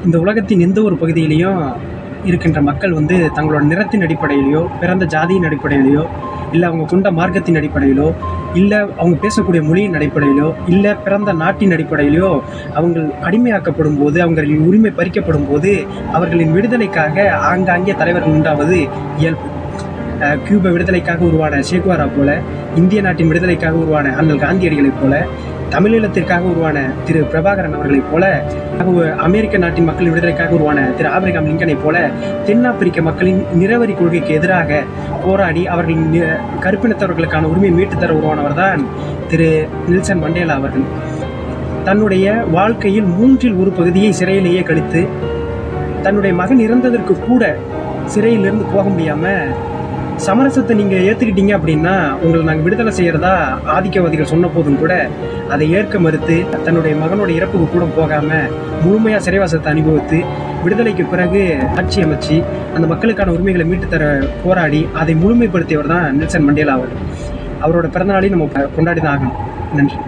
இந்த உலகத்தின் எந்த ஒரு பகுதியிலையும் இருக்கின்ற மக்கள் வந்து தங்களோட நிறத்தின் அடிப்படையிலையோ, பிறந்த ஜாதியின் அடிப்படையிலையோ, இல்லை அவங்க கொண்ட மார்க்கத்தின் அடிப்படையிலோ, இல்லை அவங்க பேசக்கூடிய மொழியின் அடிப்படையிலோ, இல்லை பிறந்த நாட்டின் அடிப்படையிலோ அவங்கள் அடிமையாக்கப்படும் போது, அவர்களின் உரிமை பறிக்கப்படும் போது அவர்களின் விடுதலைக்காக ஆங்காங்கே தலைவர்கள் உண்டாவது இயல்பு. கியூபா விடுதலைக்காக உருவான சேகுவாரா போல, இந்திய நாட்டின் விடுதலைக்காக உருவான அண்ணல் காந்தியடிகளைப் போல, தமிழீழத்திற்காக உருவான திரு பிரபாகரன் அவர்களைப் போல, அமெரிக்க நாட்டின் மக்களின் விடுதலைக்காக உருவான திரு ஆபிரகாம் லிங்கனைப் போல, தென்னாப்பிரிக்க மக்களின் நிறவரி கொள்கைக்கு எதிராக போராடி அவர்களின் கருப்பினத்தவர்களுக்கான உரிமையை மீட்டுத்தர உருவானவர் தான் திரு நெல்சன் மண்டேலா அவர்கள். தன்னுடைய வாழ்க்கையில் 1/3 பகுதியை சிறையிலேயே கழித்து, தன்னுடைய மகன் இறந்ததற்கு கூட சிறையிலிருந்து போக முடியாம, சமரசத்தை நீங்க ஏத்துக்கிட்டீங்க அப்படின்னா உங்களை நாங்கள் விடுதலை செய்யறதா ஆதிக்கவாதிகள் சொன்ன போதும் கூட அதை ஏற்க மறுத்து, தன்னுடைய மகனோட இறப்புக்கு கூட போகாம முழுமையா சிறைவாசத்தை அனுபவித்து, விடுதலைக்கு பிறகு ஆட்சி அமைச்சு அந்த மக்களுக்கான உரிமைகளை மீட்டு தர போராடி அதை முழுமைப்படுத்தியவர் தான் நெல்சன் மண்டேலா அவர். அவரோட பிறந்தநாளையும் நம்ம கொண்டாடி தான் ஆகணும். நன்றி.